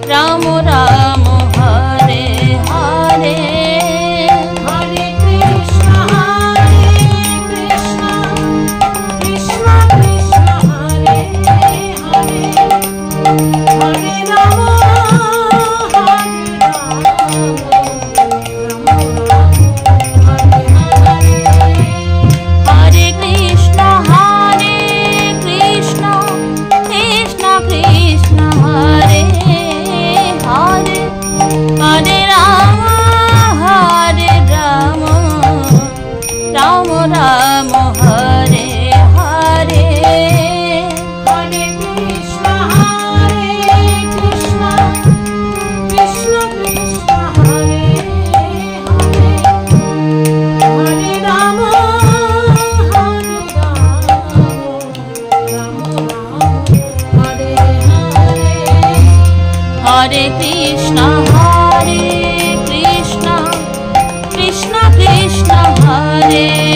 Ramo Ramo Hare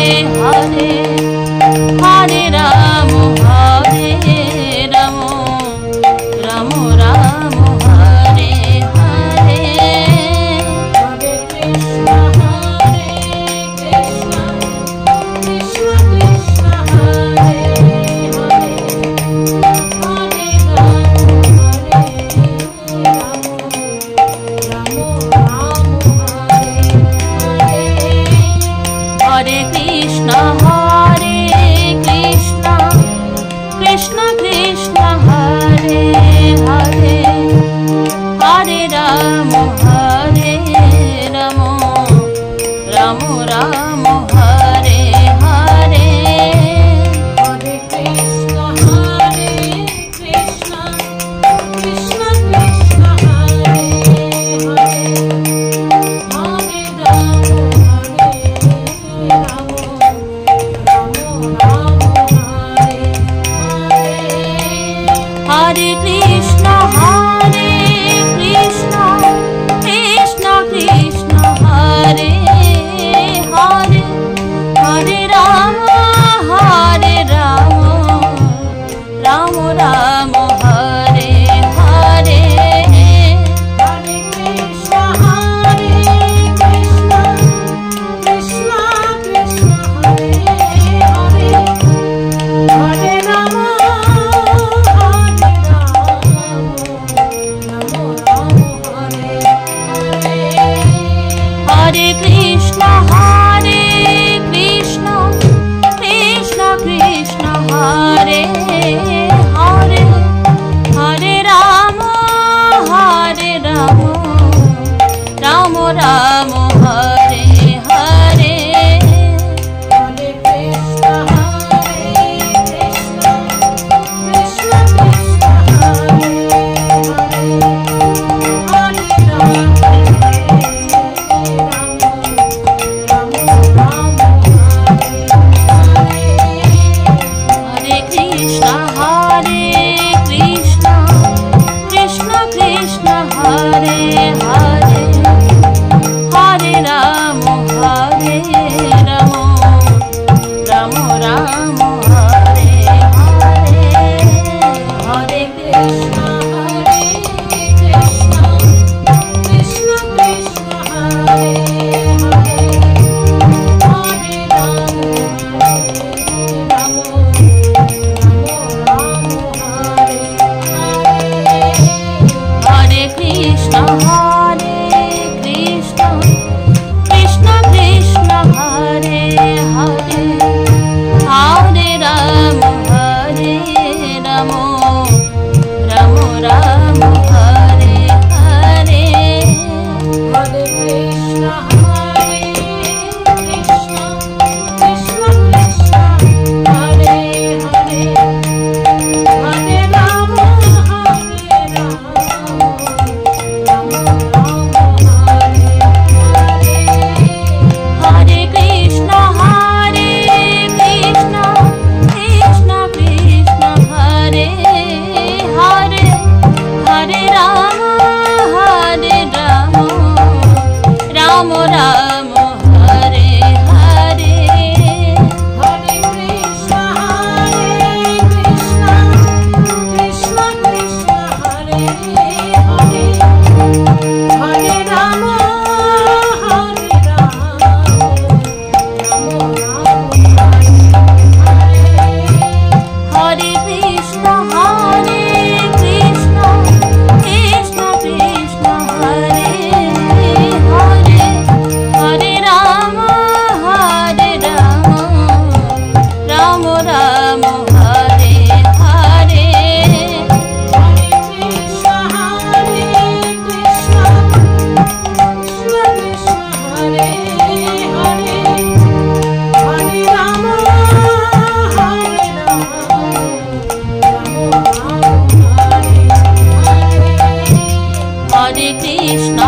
Krishna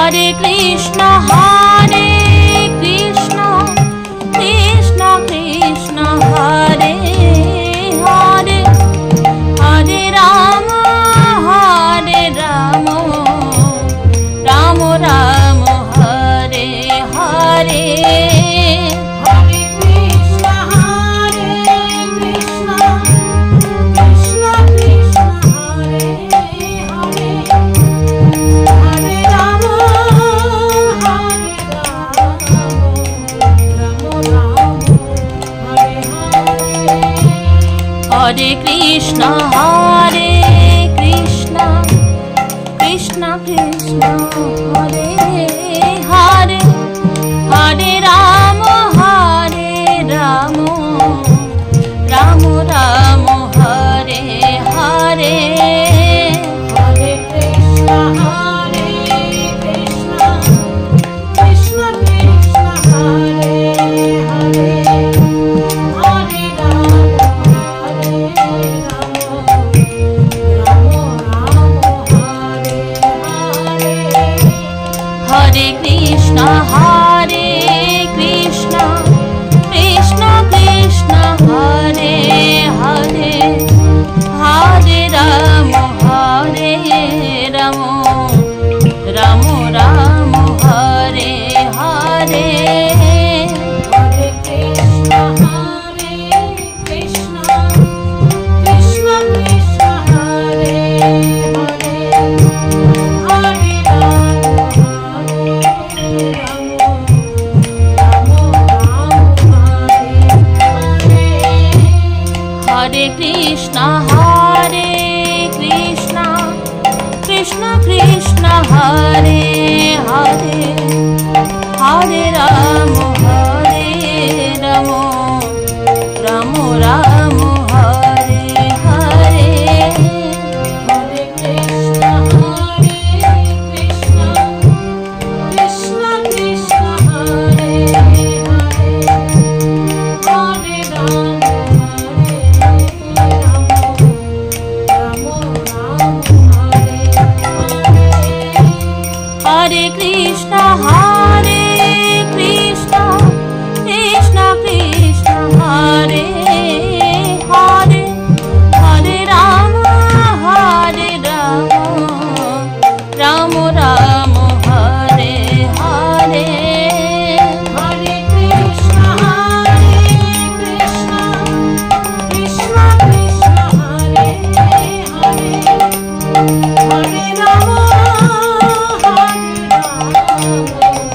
Hare Krishna, Hare Krishna, Krishna Krishna, Hare Hare, Hare Rama, Hare Rama, Rama Rama, Hare Hare. Hare Krishna, Hare Krishna, Krishna Krishna, Hare Hare, Hare Rama, Hare Rama, Rama Rama, Hare Hare. Hare Krishna, Hare Krishna, Krishna Krishna, Hare Hare, Hare Hare Krishna, Hare Krishna, Krishna Krishna, Hare Hare, Hare Rama, Hare Rama, Rama Rama, Hare Hare. Hare Krishna, Hare Krishna, Krishna Krishna, Hare Hare, Hare Hare Krishna, Hare Krishna, Krishna Krishna, Hare Hare, Hare Rama, Hare Rama, Rama Rama, Hare Hare. Hare Krishna, Hare Krishna, Krishna Krishna, Hare Hare, Hare Rama, Hare Krishna, Hare Krishna, Krishna Krishna, Hare Hare, Hare Rama, Hare Rama, Rama Rama, Hare Hare. Hare Krishna, Hare Krishna, Krishna Krishna, Hare Hare, Hare Rama, Hare Rama.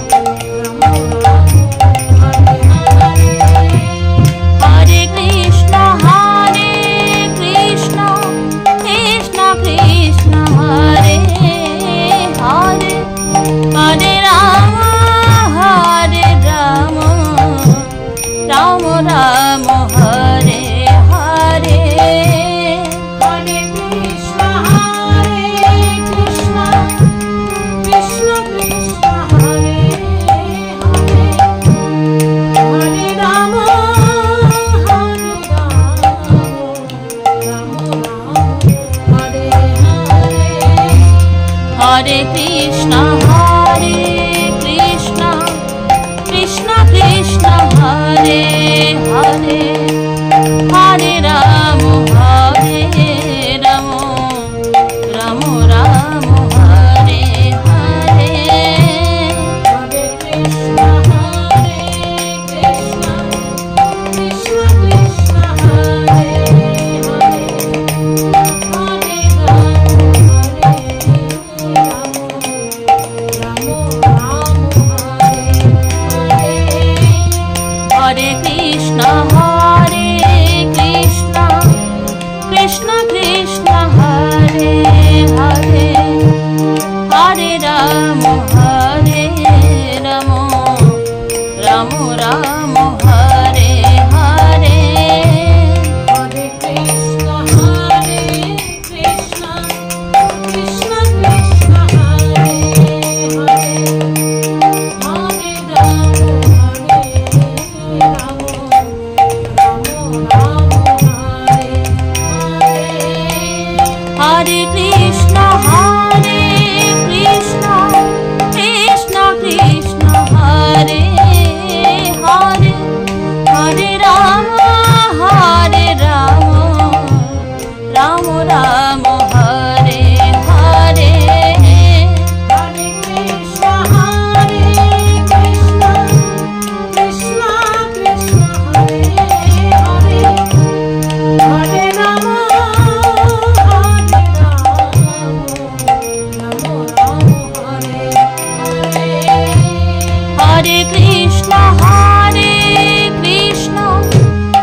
Hare Krishna,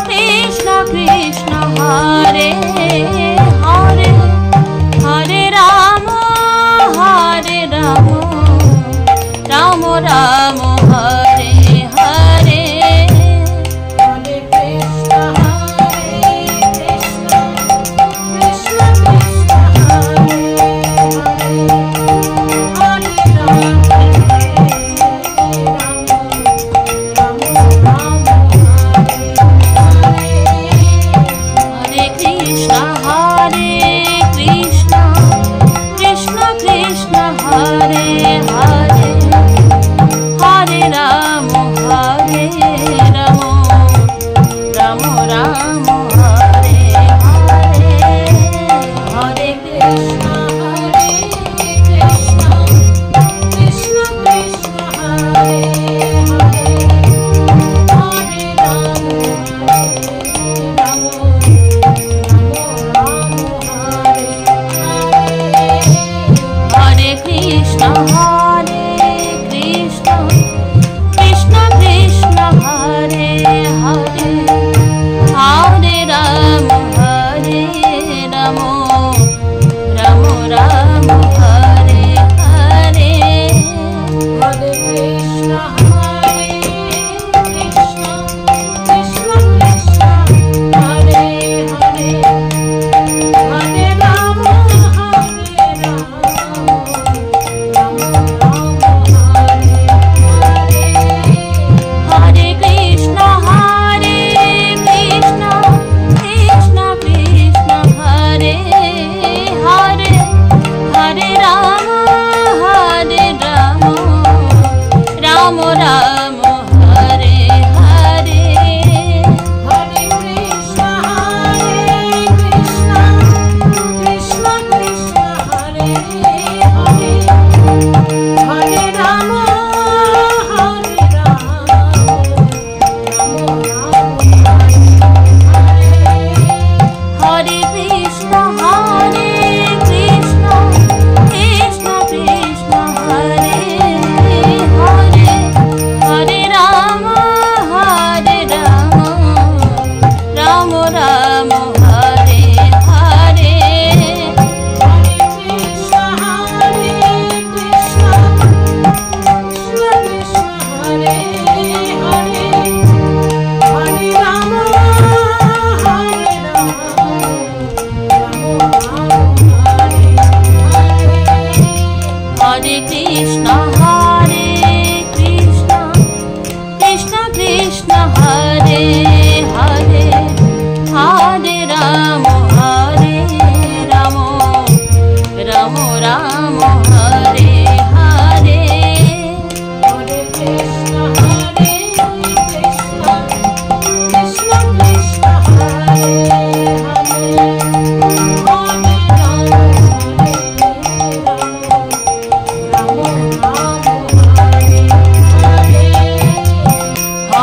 Krishna Krishna, Hare Hare, Hare Rama, Rama Rama, Hare Hare.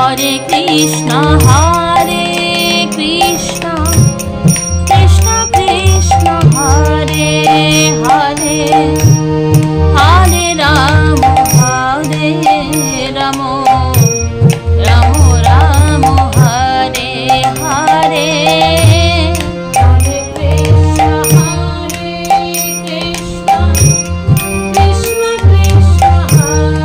Hare Krishna, Krishna Krishna, Hare Hare, Hare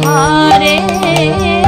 Hare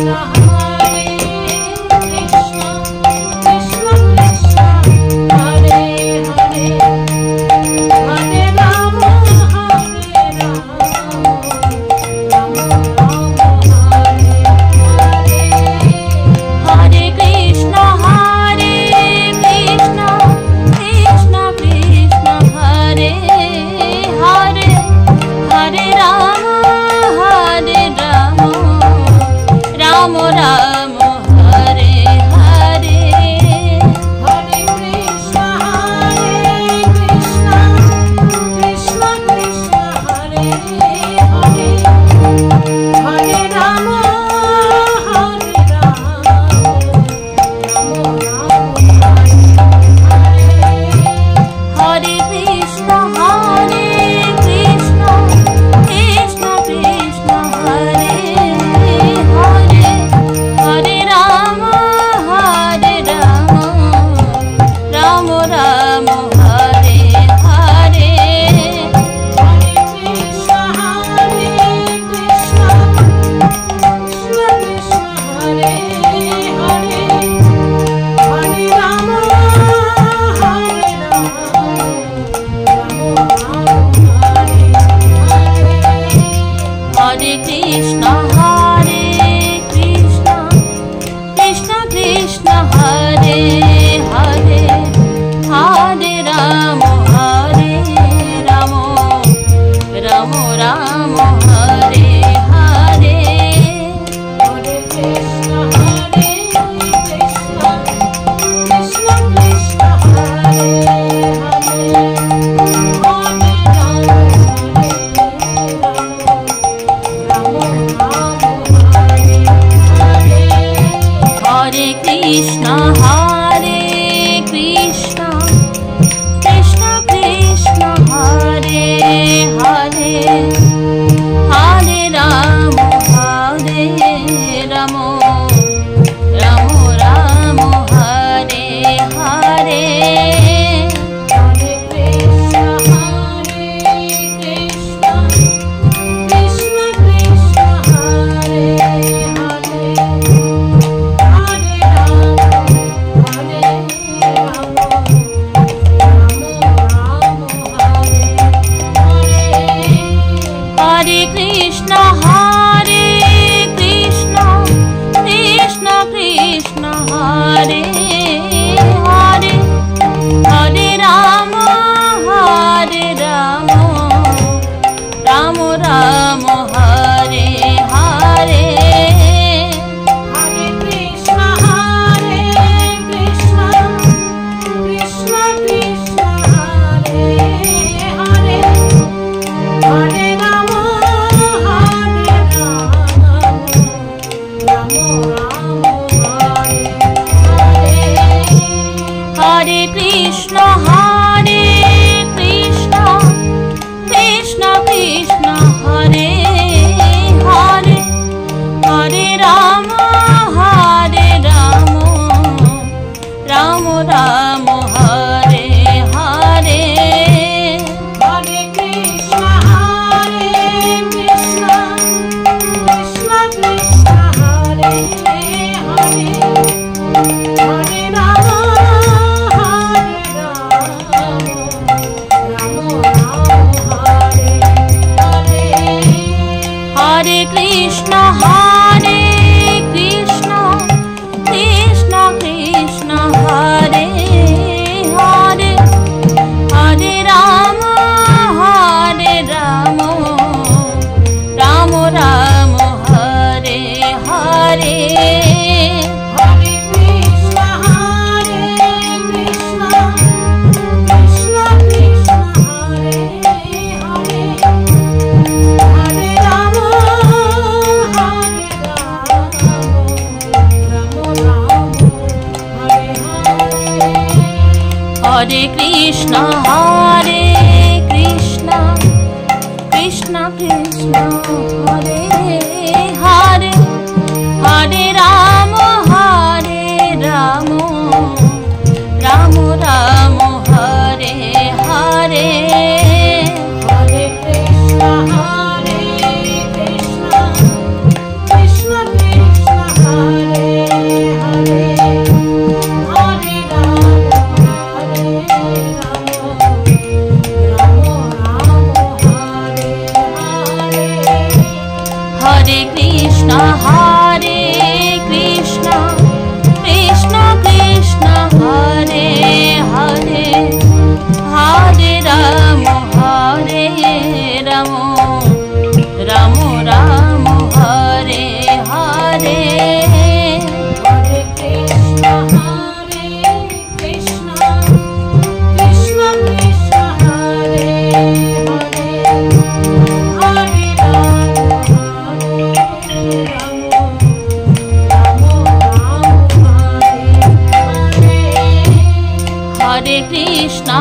Hare Krishna Krishna Krishna Hare Hare Hare Rama Rama Rama Hare Hare Hare Krishna Krishna Krishna Krishna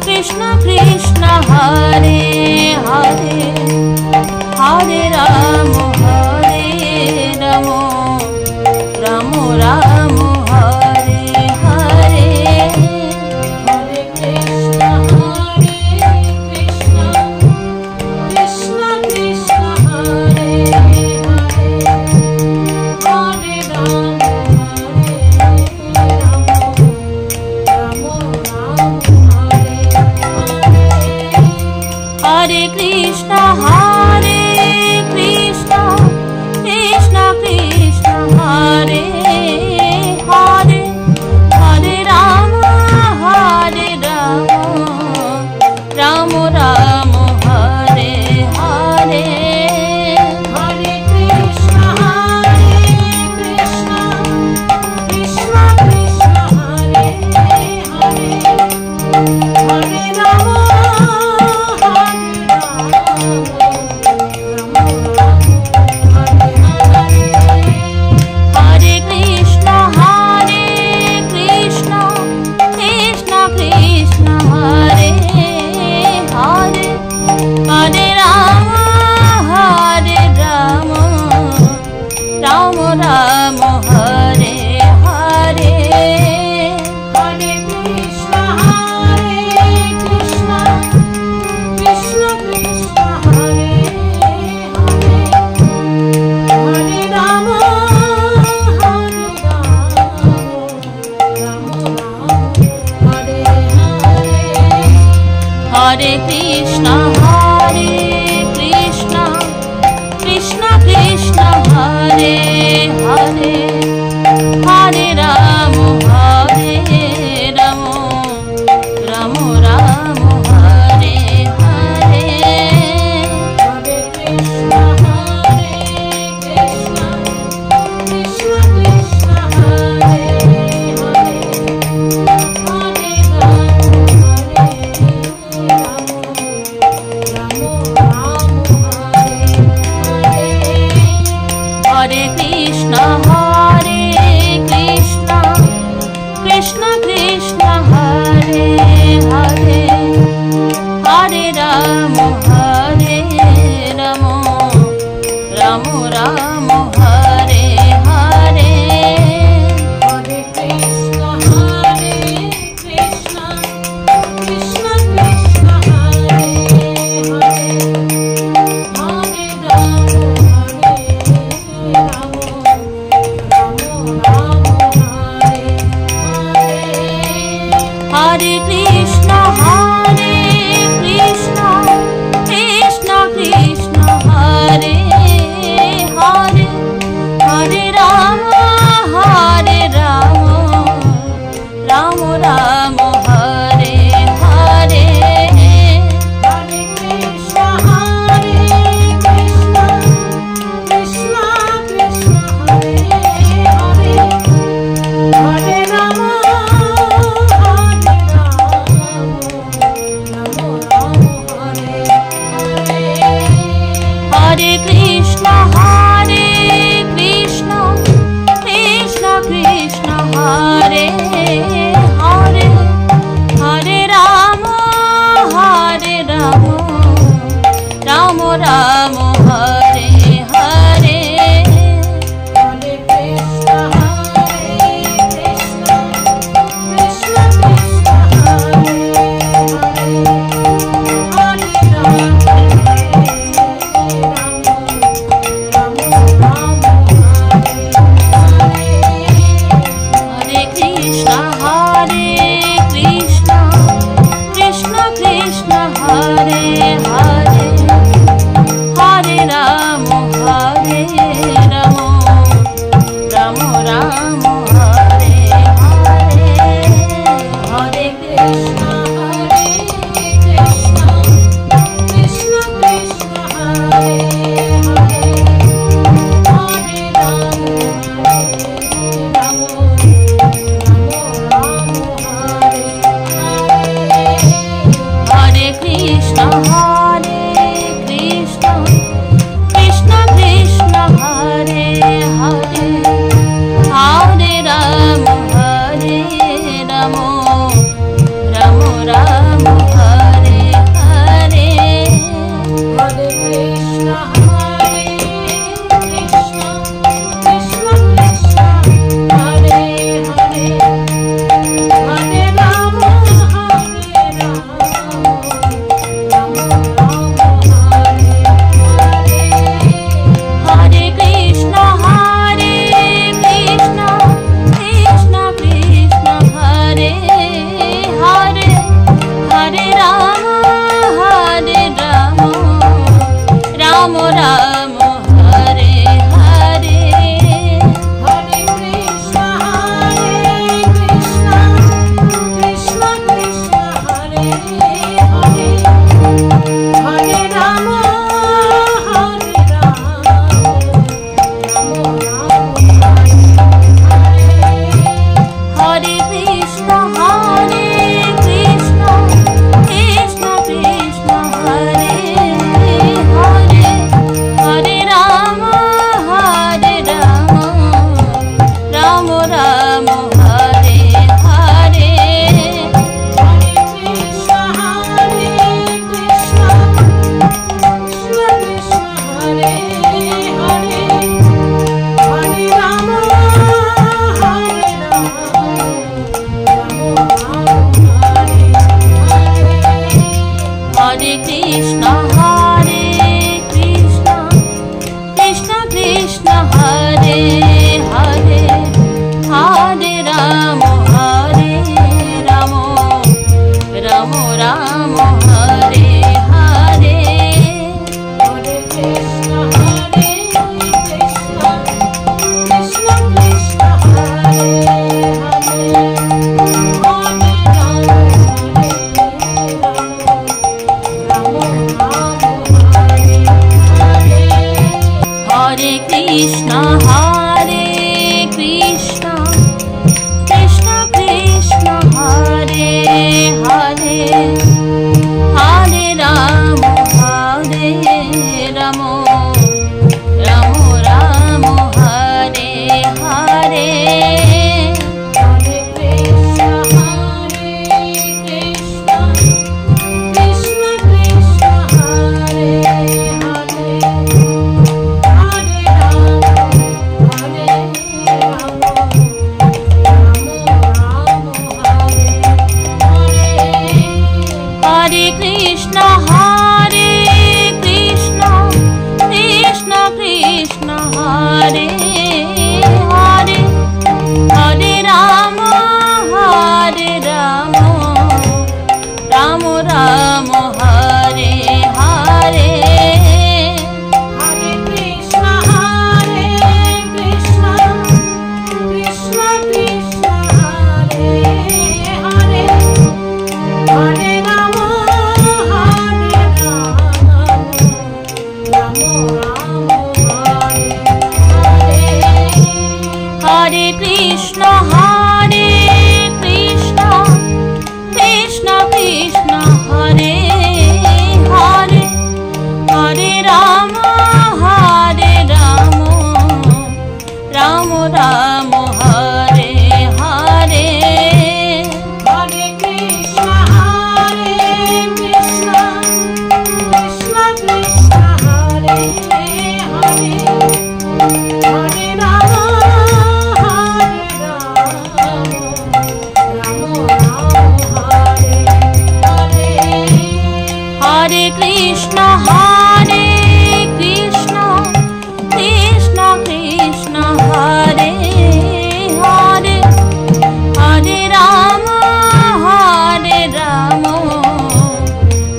Krishna Krishna Hare Hare Hare Rama Rama Rama Hare Hare Hare Krishna Krishna Krishna Krishna Hare Hare Hare Rama Hare Krishna Krishna Krishna Krishna Hare Hare Hare Rama Rama Rama Hare Hare Hare Krishna Krishna Krishna Krishna Hare Hare Hare Rama Hare Krishna Krishna Krishna Hare Hare Hare Rama Rama Rama Hare Hare Hare Krishna Krishna Krishna Krishna Hare Hare Hare Krishna Krishna Krishna Hare Hare Hare Rama Rama Rama Hare Hare Hare Krishna Krishna Krishna Krishna Hare Hare Hare Rama Hare Krishna Krishna Krishna Krishna Hare Hare Krishna Hare Hare Hare Rama Hare Rama Rama Rama Hare Hare Hare Krishna Hare Krishna Krishna Krishna Hare Hare Hare Rama Rama Rama Hare Hare Hare Krishna Hare Krishna Krishna Krishna Hare Hare Hare Rama Hare Rama Rama Rama Hare Hare Hare Krishna Hare Krishna Krishna Krishna Hare Hare Hare Rama Hare Rama Rama Rama Hare Hare Hare Krishna Hare Krishna Krishna Krishna Hare Hare Hare Rama Hare Rama Rama Rama Hare Hare Hare Krishna Hare Krishna Krishna Krishna Hare Hare Hare Rama Hare Rama Rama Rama Hare Hare Hare Krishna Hare Krishna Krishna Krishna Hare Hare Hare Rama Hare Rama Rama Rama Hare Hare Hare Krishna Hare Krishna Krishna Krishna Hare Hare Hare Rama Hare Rama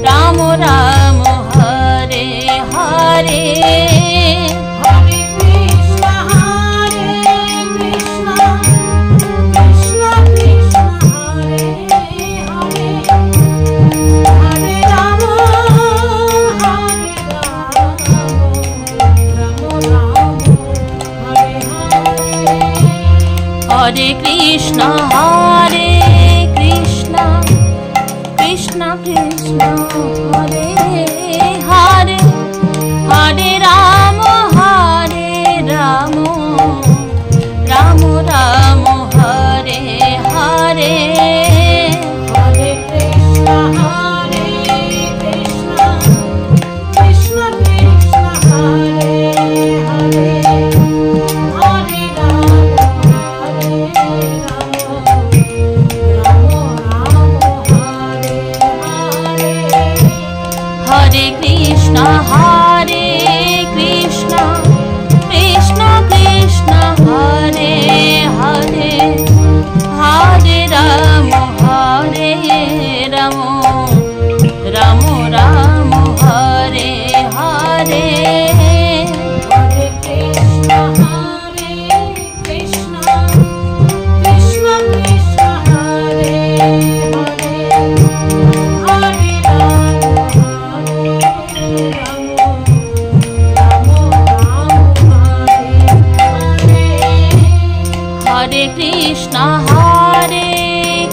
Rama Rama Hare Hare Hare Krishna Hare Krishna Krishna Krishna Hare Hare Hare Rama Hare Rama Rama Rama Hare Hare Hare Krishna Hare Krishna Krishna Krishna Hare Hare Hare Rama Hare Rama Rama Rama Hare Hare Hare Krishna Hare Krishna Krishna Krishna Hare Hare Hare Rama Hare Rama Rama Rama Hare Hare Hare Krishna Hare Krishna Krishna Krishna Hare Hare Hare Rama Hare Rama Rama Rama Hare Hare Hare Krishna Hare Krishna Krishna Krishna Hare Hare Hare Rama Hare Rama Rama Rama Hare Hare Hare Krishna Hare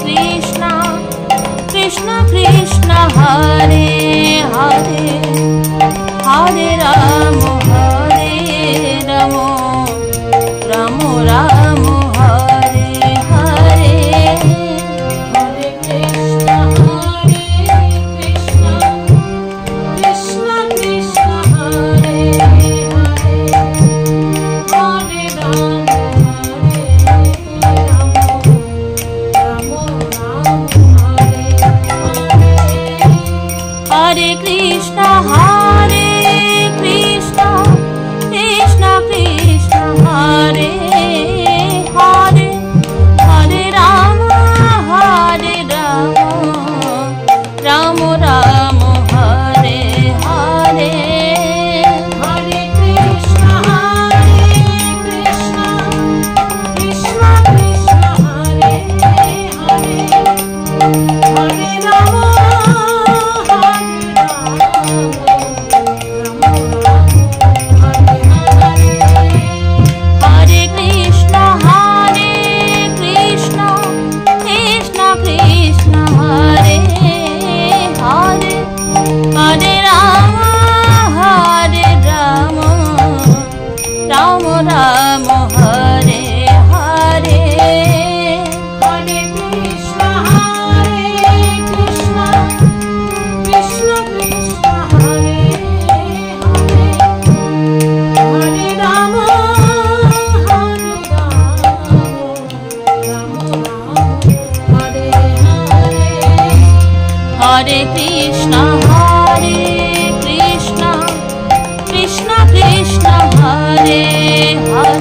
Krishna Krishna Krishna Hare Hare Hare Rama Hare Rama Rama Rama Hare Hare Hare Krishna Hare Krishna Krishna Krishna Hare Hare Hare Rama Hare Rama Rama Rama Hare Hare Hare Krishna Hare Krishna Krishna Krishna Hare Hare Hare Rama Hare Rama Ram Hare Hare Hare Krishna Hare Krishna Krishna Krishna Hare Hare Hare Ram Ram Hare Hare Hare Krishna Hare Krishna Krishna Krishna Hare Hare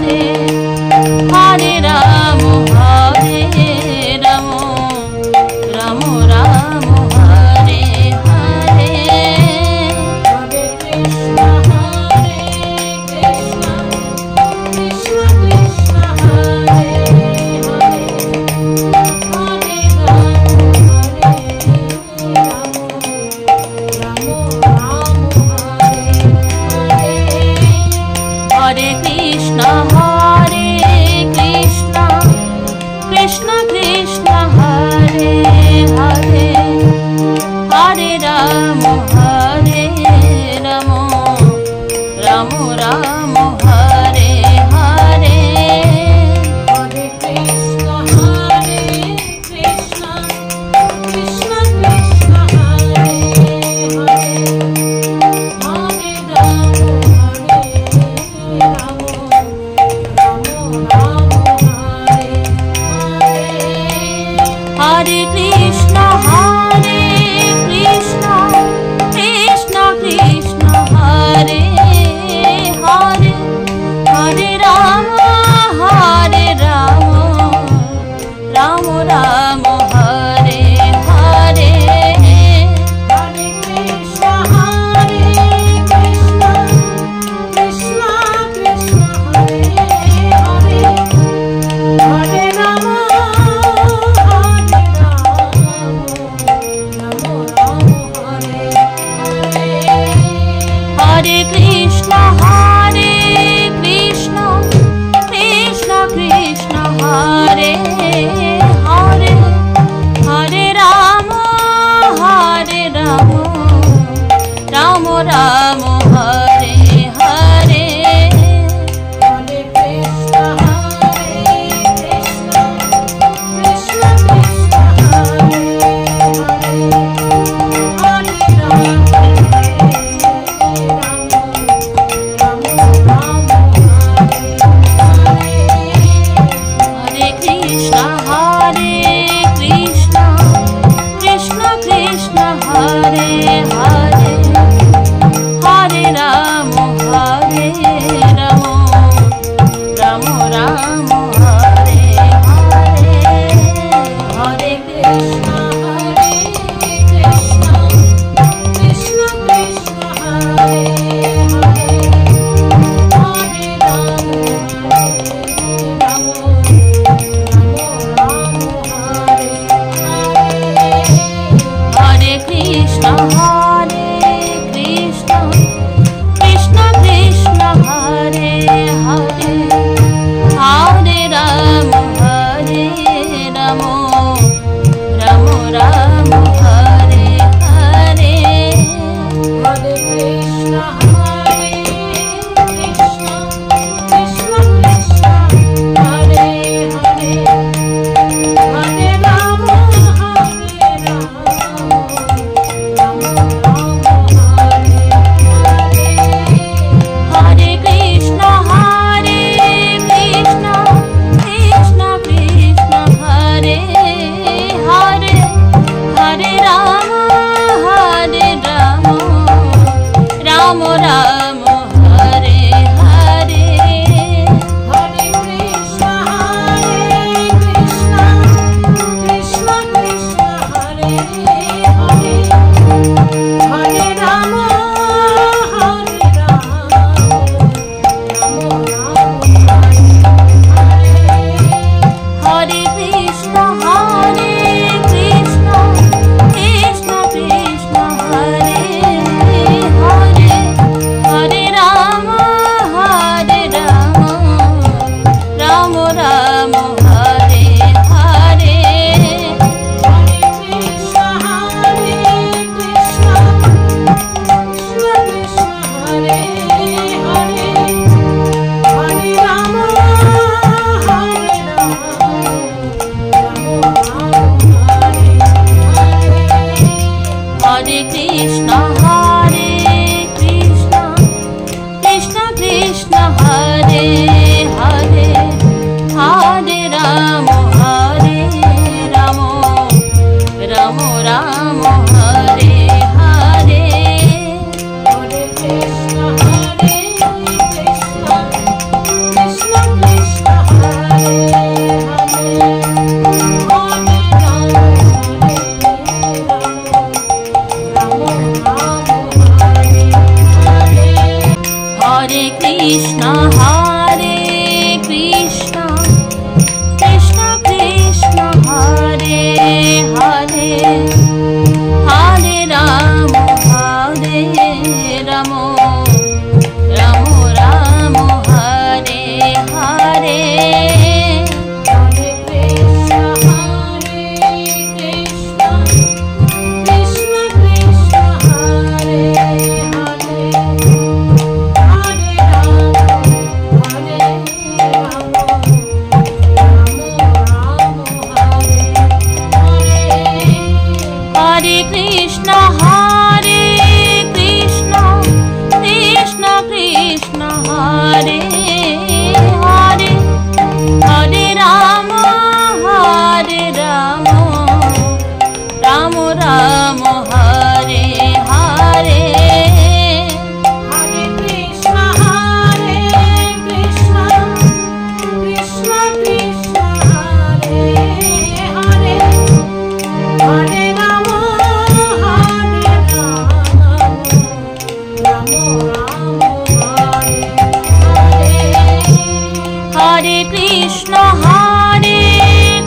Hare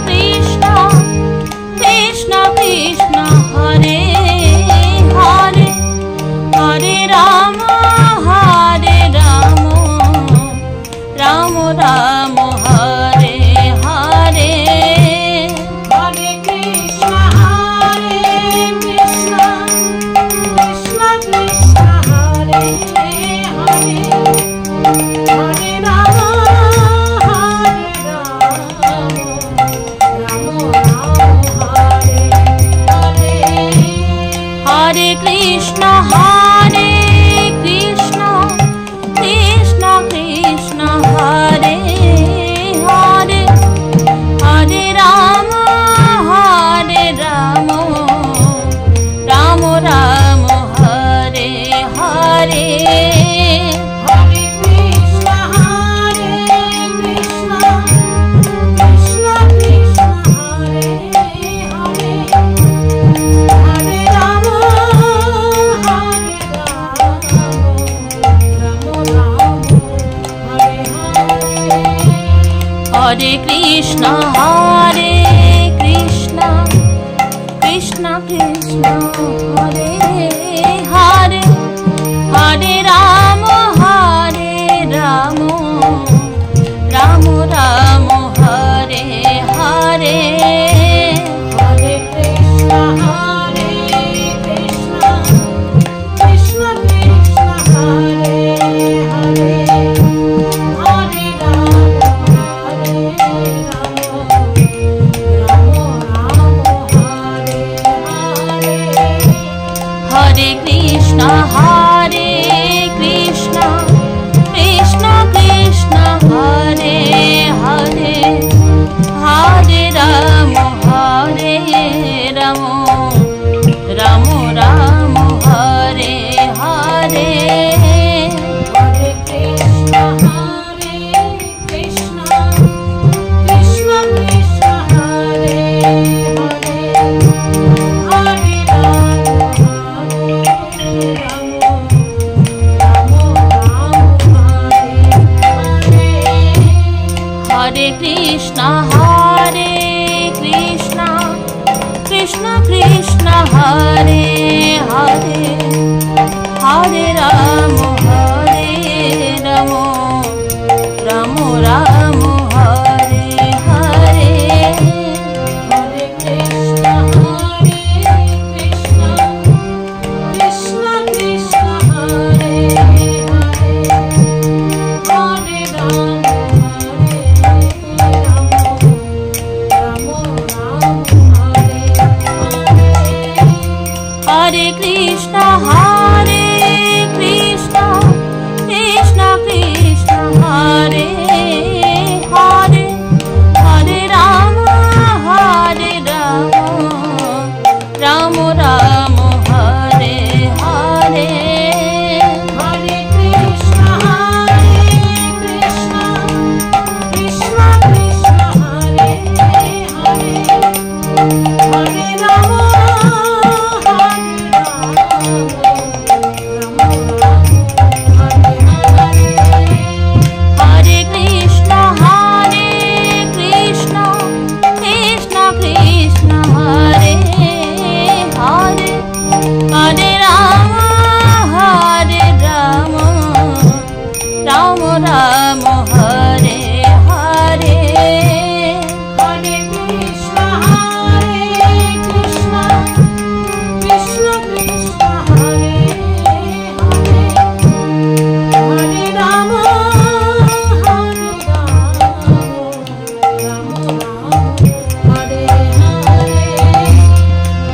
Krishna, Krishna Krishna, Hare Hare, Hare Rama, Rama Rama, Hare Hare. Hare Krishna, Krishna Krishna, Hare Hare, Hare Rama, Rama Rama, Hare Hare. Hare Krishna, Krishna Krishna, Hare Hare, Hare Rama, Rama Rama, Hare Hare. Hare Krishna, Krishna Krishna, Hare Hare, Hare Rama, Rama Rama, Hare Hare. Hare Krishna, Krishna Krishna, Hare Hare, Hare Rama, Rama Rama, Hare Hare. Hare Krishna, Krishna Krishna, Hare Hare, Hare Rama, Rama Rama, Hare Hare. Hare Krishna, Krishna Krishna, Hare Hare, Hare Rama, Rama Rama, Hare Hare. Hare Krishna, Krishna Krishna, Hare Hare, Hare Hare Krishna, Krishna Krishna, Hare Hare, Hare Rama, Rama Rama, Hare Hare. Hare Krishna, Krishna Krishna, Hare Hare, Hare Rama, Rama Rama, Hare Hare. Hare Krishna, Krishna Krishna, Hare Hare, Hare Rama, Rama Rama, Hare Hare. Hare Krishna, Krishna Krishna, Hare Hare, Hare Rama, Rama Rama, Hare Hare. Hare Krishna, Krishna Krishna, Hare Hare, Hare Rama, Rama Rama, Hare Hare. Hare Krishna, Krishna Krishna, Hare Hare, Hare Rama, Rama Rama, Hare Hare.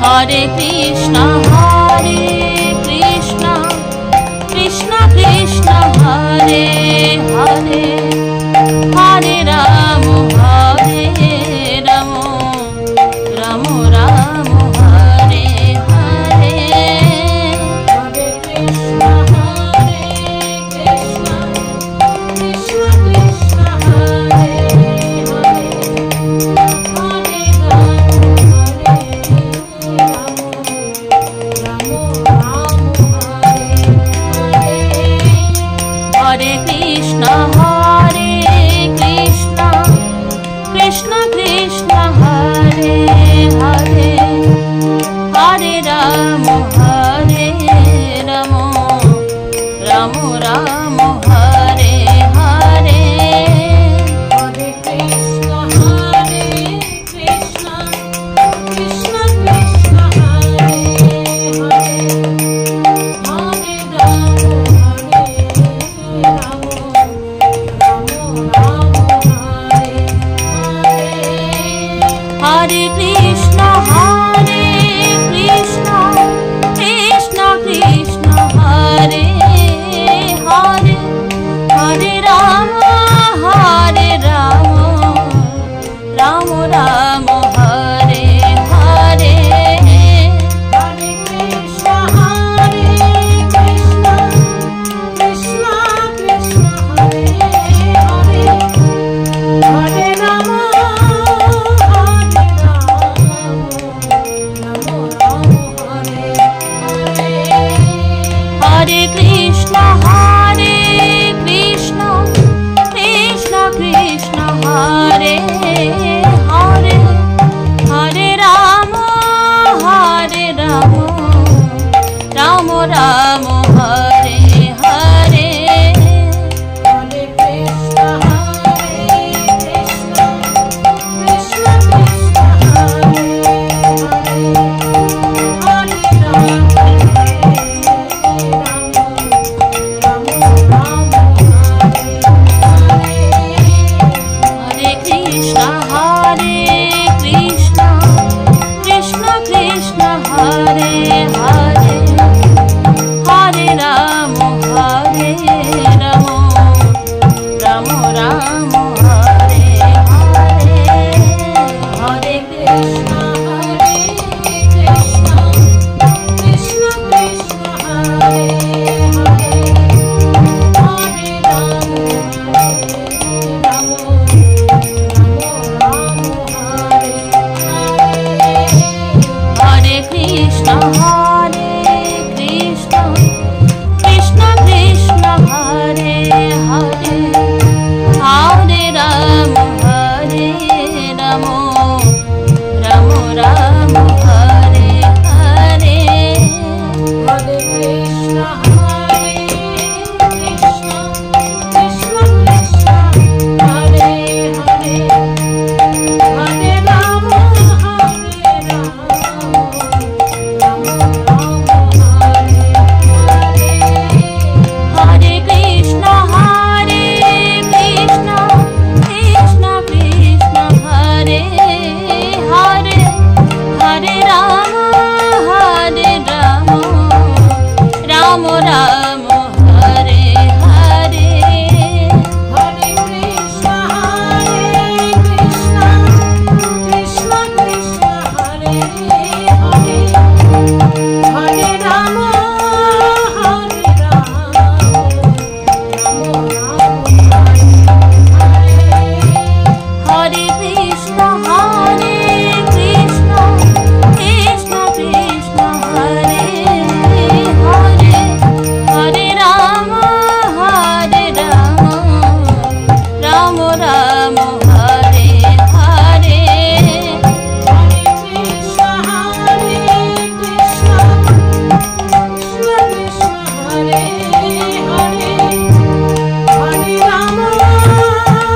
Hare Krishna, Krishna Krishna, Hare Hare, Hare Rama, Rama Rama, Hare Hare. Hare Krishna, Krishna Krishna, Hare Hare, Hare Rama, Hare Krishna, Krishna Krishna, Hare Hare, Hare Rama, Rama Rama, Hare Hare. Hare Krishna, Krishna Krishna, Hare Hare, Hare Rama, Hare Krishna, Krishna Krishna, Hare Hare, Hare Rama, Rama Rama, Hare Hare. Hare Krishna, Krishna Krishna, Hare Hare, Hare Hare Krishna, Krishna Krishna, Hare Hare, Hare Rama, Rama Rama, Hare Hare. Hare Krishna, Krishna Krishna, Hare Hare, Hare Hare Krishna, Krishna Krishna, Hare Hare, Hare Rama, Rama Rama, Hare Hare. Hare Krishna, Krishna Krishna, Hare Hare, Hare Rama, Rama Rama, Hare Hare. Hare Krishna, Krishna Krishna, Hare Hare, Hare Rama, Rama Rama, Hare Hare. Hare Krishna, Krishna Krishna, Hare Hare, Hare Rama, Rama Rama, Hare Krishna, Krishna Krishna, Hare Hare, Hare Rama, Rama Rama, Hare Hare. Hare Krishna, Krishna Krishna, Hare Hare, Hare Rama, Hare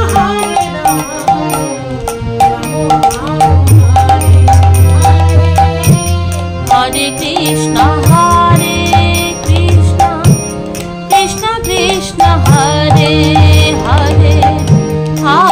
Krishna, Krishna Krishna, Hare Hare, Hare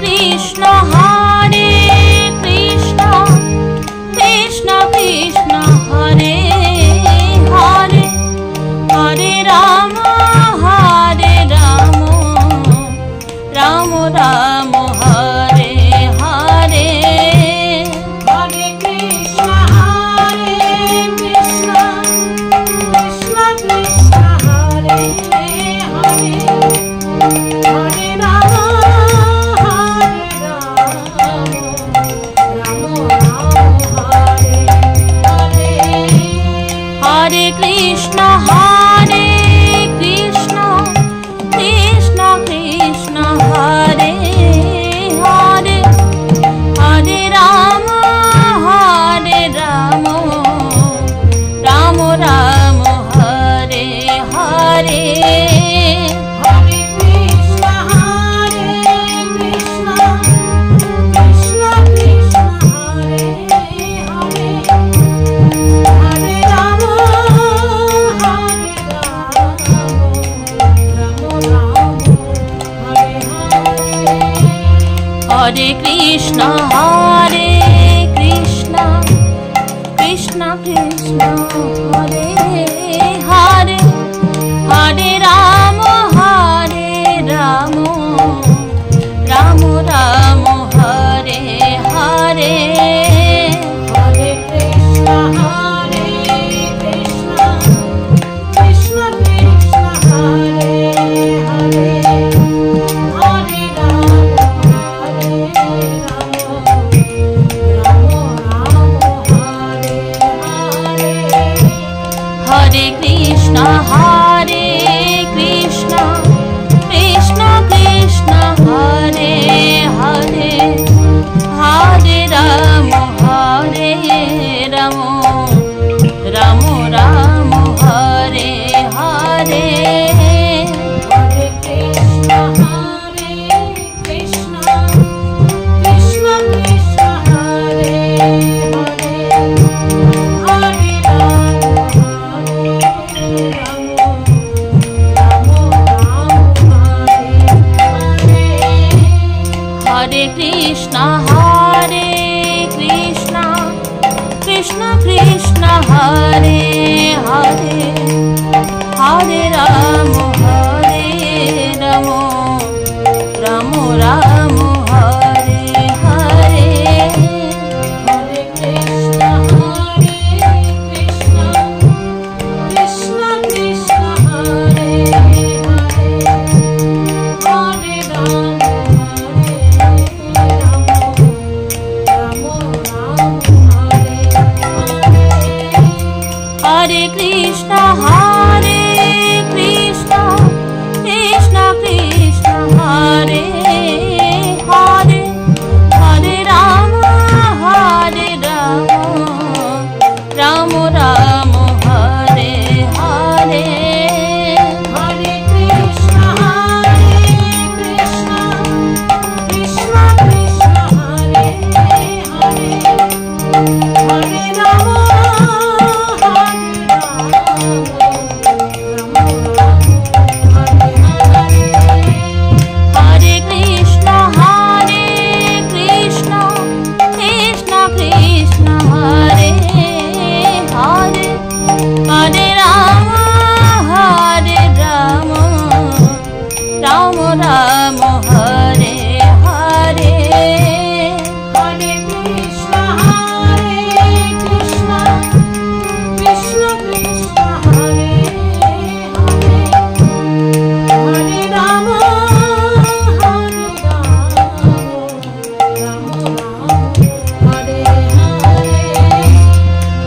Krishna Hare Krishna Krishna Krishna Hare Hare Hare Ram Ram Ram Hare Hare Hare Krishna, Hare Krishna, Krishna Krishna, Hare Hare, Hare Rama, Hare Rama, Rama Rama, Hare Hare. Hare Krishna Hare Krishna Krishna Krishna Hare Hare Hare Ram Ram Ram Hare Hare Hare Krishna, Hare Krishna, Krishna Krishna, Hare Hare, Hare Rama, Hare Rama, Rama Rama, Hare Hare. Hare Krishna Hare Krishna Krishna Krishna Hare Hare Hare Ram Ram Ram Hare Hare Hare Krishna, Hare Krishna, Krishna Krishna, Hare Hare, Hare Rama, Hare Rama,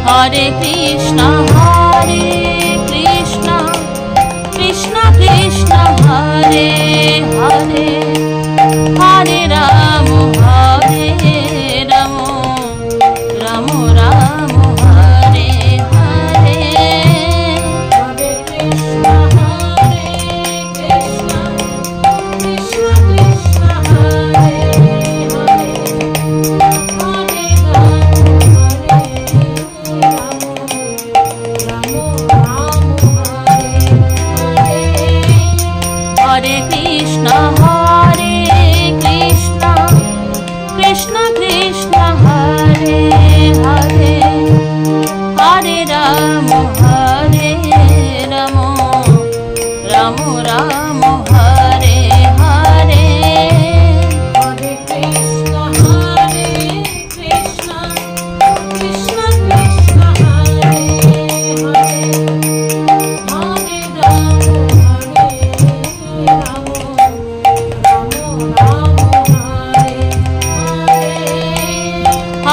Hare Krishna, Hare Krishna, Krishna Krishna, Hare Hare, Hare Rama, Hare Rama, Rama Rama, Hare Hare. Hare Krishna, Hare Krishna, Krishna Krishna, Hare Hare, Hare Rama, Hare Rama,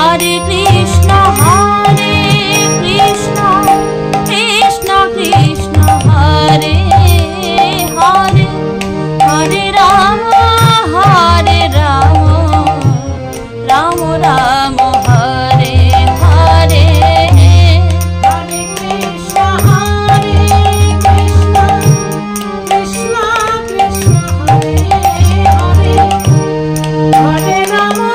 Hare Krishna, Krishna Krishna, Hare Hare, Hare Rama, Rama Rama, Hare Hare. Hare Krishna, Krishna Krishna, Hare Hare, Hare Rama,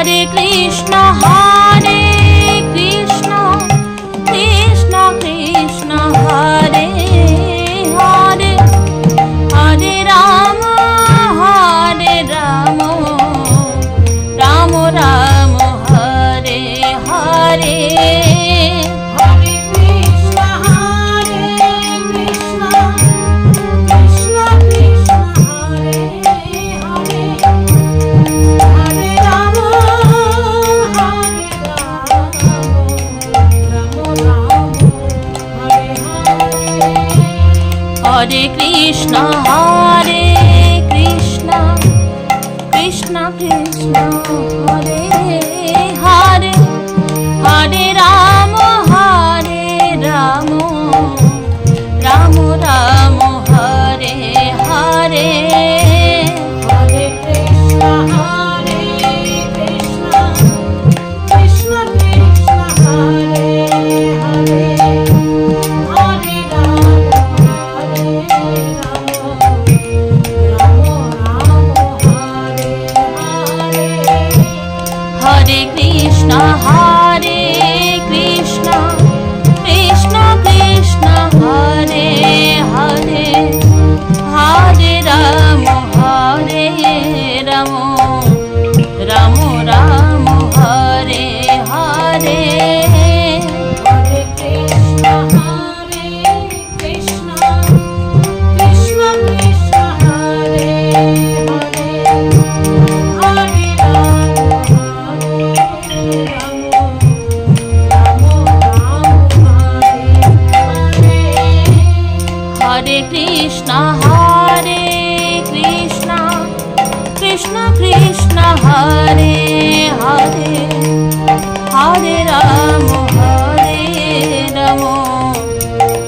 Hare Krishna, Hare Krishna, Krishna Krishna, Hare Hare, Hare Rama, Hare Rama, Rama Rama, Hare Hare. Hare Krishna, Hare Krishna, Krishna Krishna, Hare Hare, Hare Rama, Hare Rama, Rama Rama, Hare Hare. Hare Krishna, Hare Krishna, Krishna Krishna, Hare Hare, Hare Rama, Hare Rama, Rama Rama, Hare Hare. Hare Krishna, Hare Krishna, Krishna Krishna, Hare Hare, Hare Rama, Hare Rama, Rama Rama, Hare Hare. Hare Krishna, Hare Krishna, Krishna Krishna, Hare Hare, Hare Rama, Hare Rama, Rama Rama, Hare Hare. Hare Krishna, Hare Krishna, Krishna Krishna, Hare Hare, Hare Rama, Hare Rama,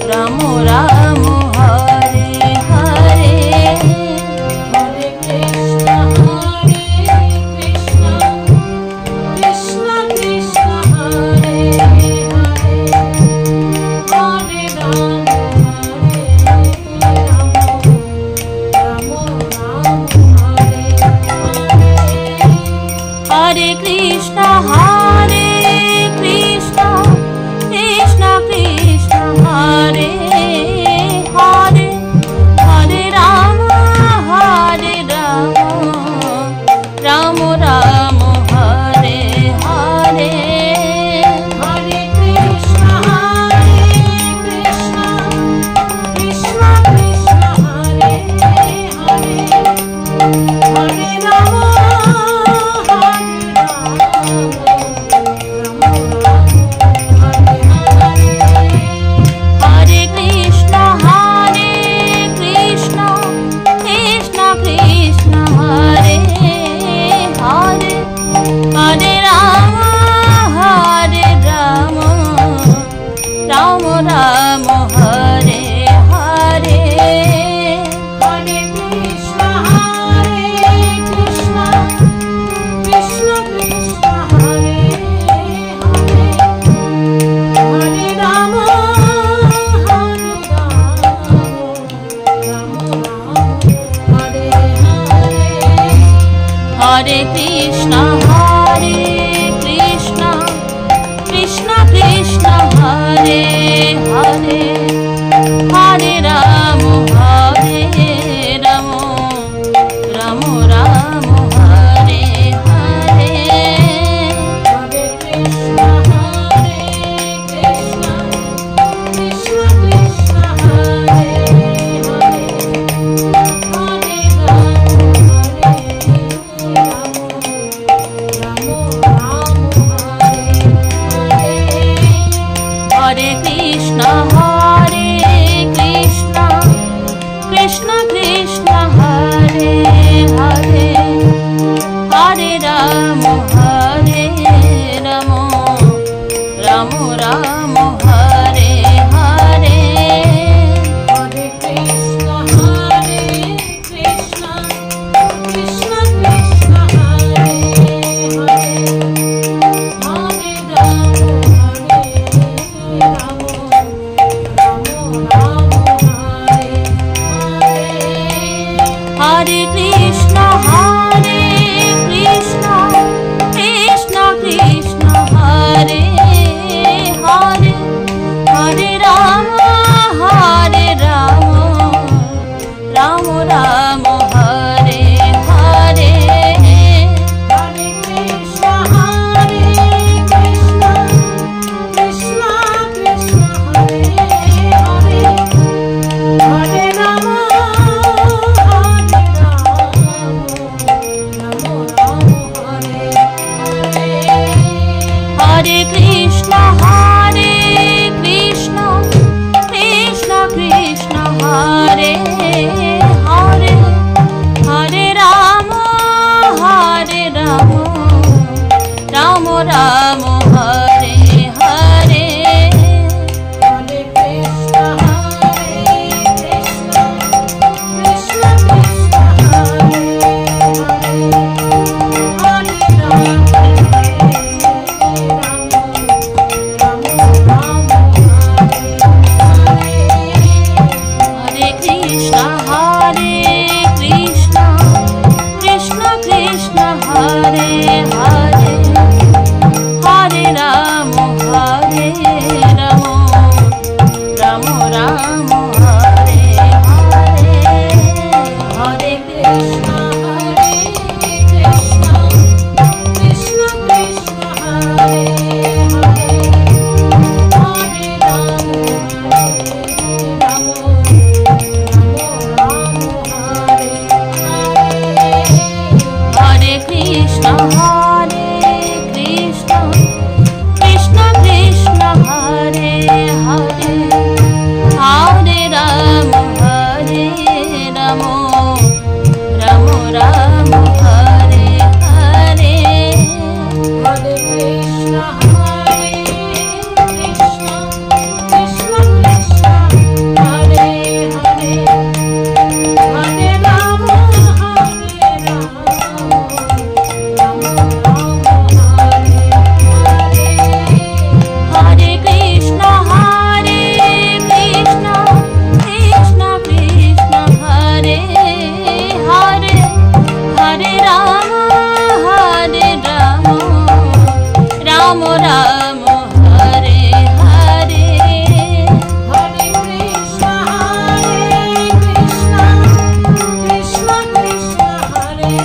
Rama Rama, Hare Hare. Hare Krishna, Hare Krishna, Krishna Krishna, Hare Hare, Hare Rama, Hare Rama, Rama Rama, Hare Hare. Hare Krishna, Hare Krishna, Krishna Krishna, Hare Hare, Hare Rama, Hare Rama, Rama Rama, Hare Hare. Hare Krishna, Hare Krishna, Krishna Krishna, Hare Hare, Hare Rama, Hare Rama, Rama Rama, Hare Hare. Hare Krishna, Hare Krishna, Krishna Krishna, Hare Hare, Hare Rama, Hare Rama, Rama Rama, Hare Hare. Hare Krishna, Hare Krishna, Krishna Krishna, Hare Hare, Hare Rama, Hare Rama, Rama Rama, Hare Hare. Hare Krishna, Hare Krishna, Krishna Krishna, Hare Hare, Hare Rama, Hare Rama, Rama Rama, Hare Hare. Hare Krishna, Hare Krishna, Krishna Krishna, Hare Hare, Hare Rama, Hare Rama, Rama Rama, Hare Hare. Hare Krishna, Hare Krishna, Krishna Krishna, Hare Hare, Hare Rama, Hare Rama, Ram Hare Hare Hare Krishna Krishna Krishna Hare Hare Hare Rama Rama Hare Hare Hare Krishna Krishna Krishna Krishna Hare Hare Hare Rama Rama Rama Hare Hare Hare Krishna Krishna Krishna Krishna Hare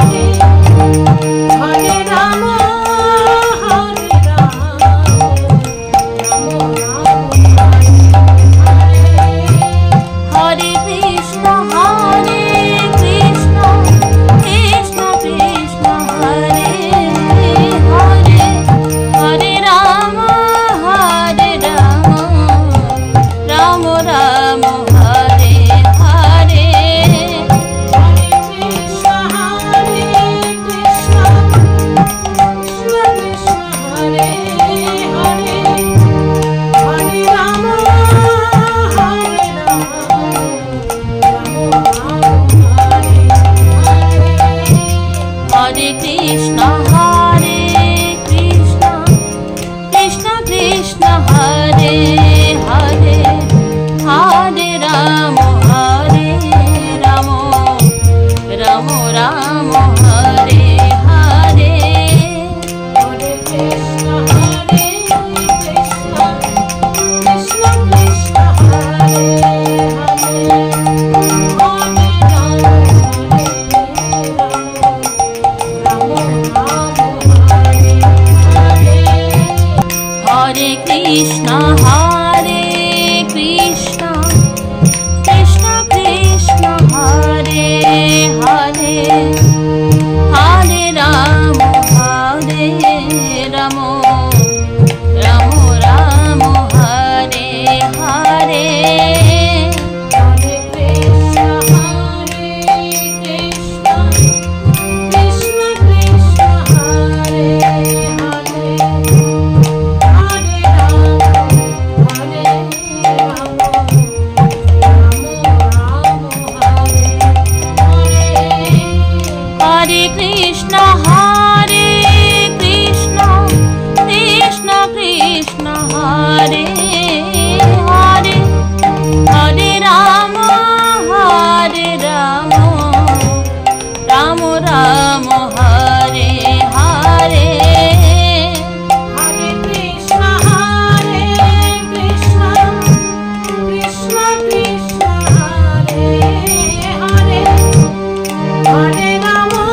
Hare Hare Rama Hare Krishna Krishna Krishna Krishna Hare Hare Hare Rama Rama Rama Hare Hare Hare Krishna Krishna Krishna Krishna Hare Hare Hare Rama Hare Krishna Krishna Krishna Krishna Hare Hare Hare Rama Rama Rama Hare Hare Hare Krishna Krishna Krishna Krishna Hare Hare Hare Krishna Krishna Krishna Krishna Hare Hare Hare Rama Rama Rama Hare Hare Hare Krishna Krishna Krishna Krishna Hare Hare Hare Rama Hare Krishna Krishna Krishna Krishna Hare Hare Hare Rama Rama Rama Hare Hare Hare Krishna Krishna Krishna Krishna Hare Hare Hare Rama Rama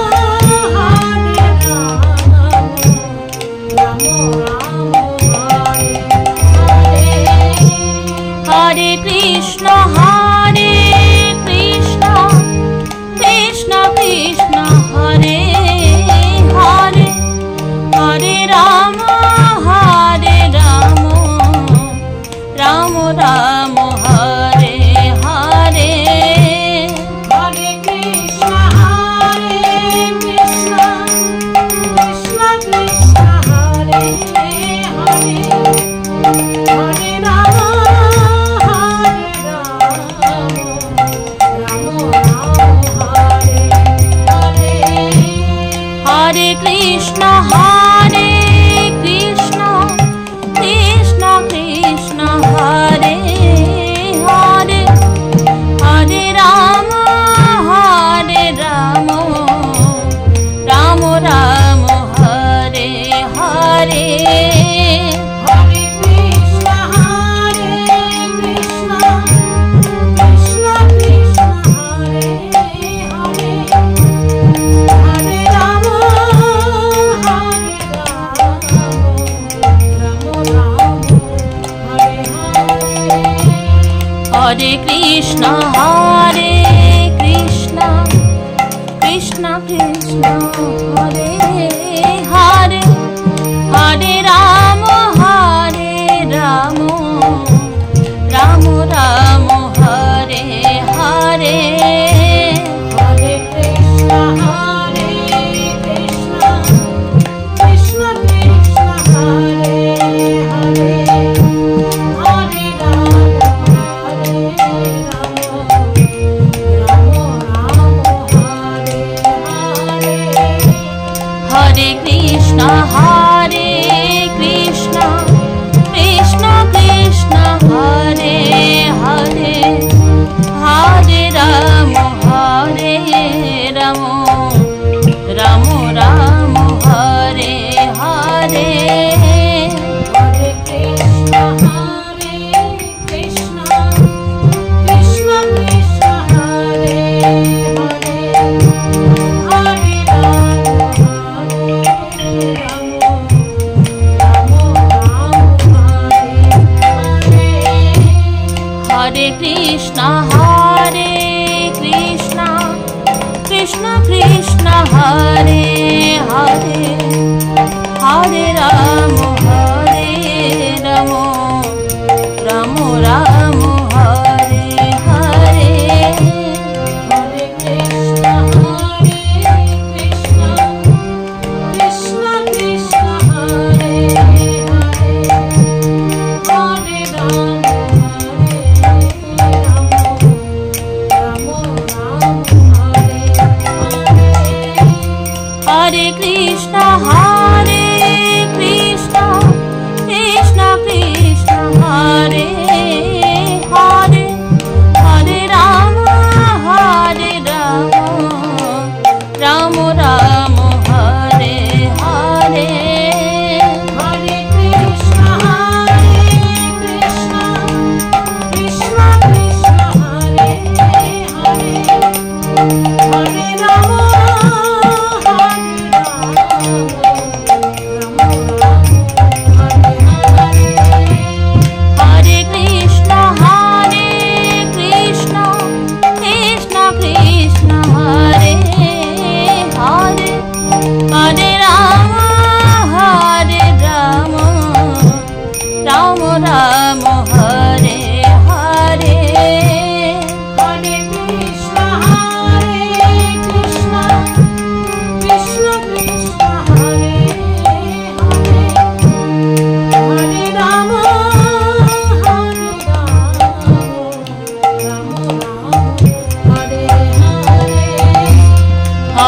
Hare Hare Hare Krishna Krishna Krishna Krishna Hare Hare Hare Rama Rama Rama Hare Hare Hare Krishna Krishna Krishna Krishna Hare Hare Hare Rama Hare Krishna Krishna Krishna Krishna Hare Hare Hare Rama Rama Rama Hare Hare Hare Krishna Krishna Krishna Krishna Hare Hare Hare Rama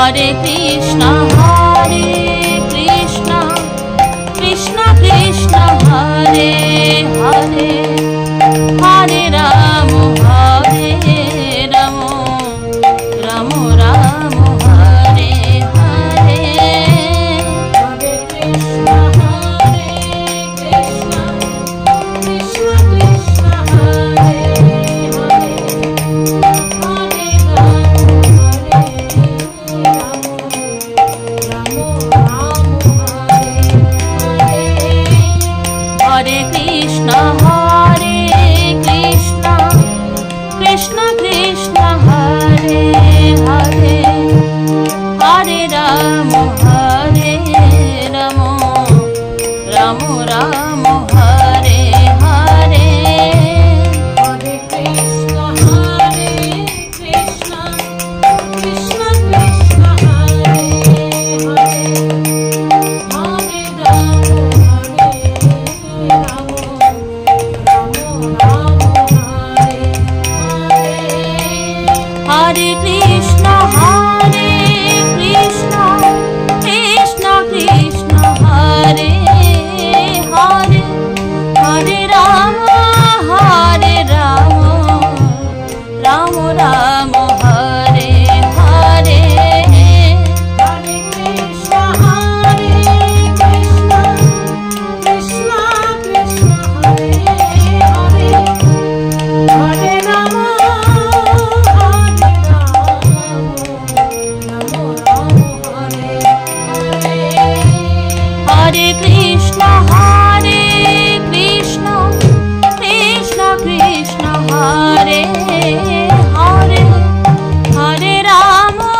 Hare Krishna, Krishna Krishna, Hare Hare, Hare Rama, Rama Rama, Hare Hare. Hare Krishna, Krishna Krishna, Hare Hare, Hare Hare Krishna, Krishna Krishna, Hare Hare, Hare Rama, Rama Rama, Hare Hare. Hare Krishna, Krishna Krishna, Hare Hare, Hare Rama, Hare Krishna, Krishna Krishna, Hare Hare, Hare Rama, Rama Rama, Hare Hare. Hare Krishna, Krishna Krishna, Hare Hare, Hare Rama, Hare Krishna, Krishna Krishna, Hare Hare, Hare Rama,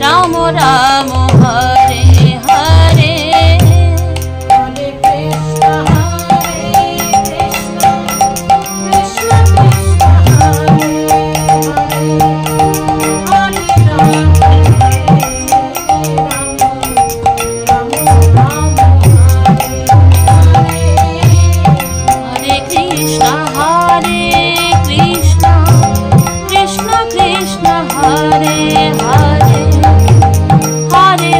Rama Rama, Hare Hare. Hare Krishna, Krishna Krishna, Hare Hare, Hare Rama, Hare Krishna, Krishna Krishna, Hare Hare, Hare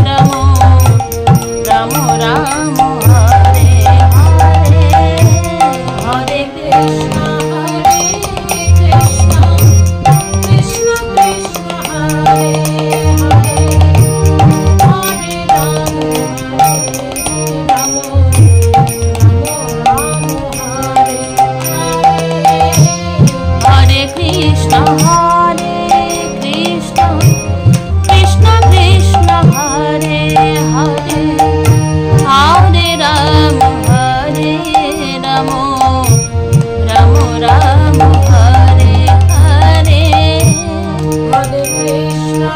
Rama, Rama Rama, Hare Hare. Hare Krishna, Krishna Krishna, Hare Hare, Hare Rama, Hare Krishna, Krishna Krishna, Hare Hare, Hare Rama, Rama Rama, Hare Hare. Hare Krishna,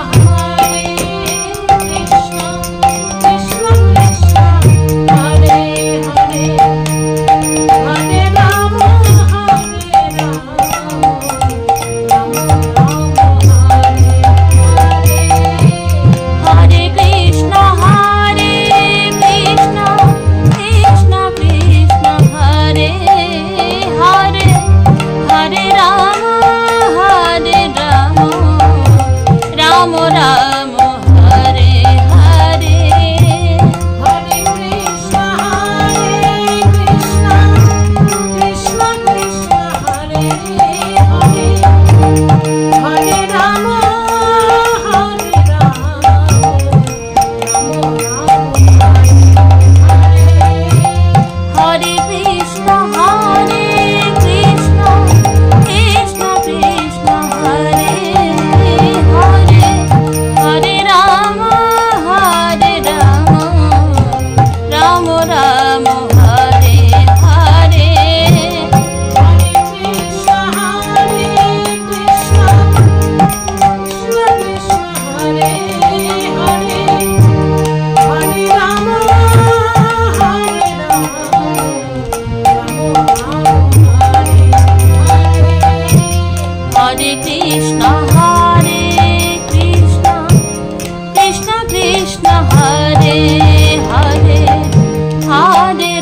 Krishna Krishna, Hare Hare, Hare Rama, Hare Krishna, Krishna Krishna, Hare Hare, Hare Rama, Rama Rama, Hare Hare. Hare Krishna, Krishna Krishna, Hare Hare, Hare Rama, Hare Krishna, Krishna Krishna, Hare Hare, Hare Rama, Rama Rama, Hare Hare. Hare Krishna, Krishna Krishna, Hare Hare, Hare Rama, Hare Krishna, Krishna Krishna, Hare Hare, Hare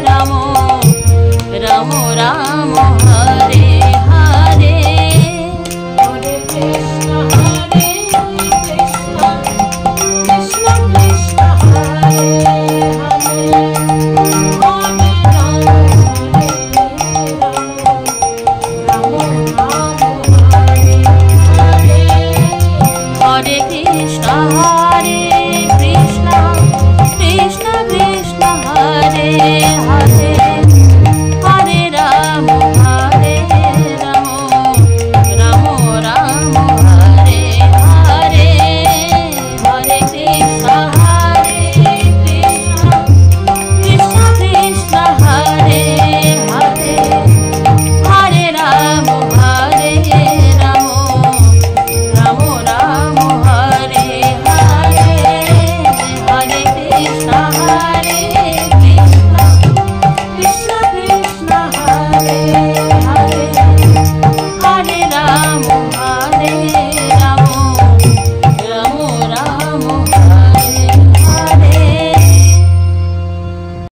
Rama, Rama Rama,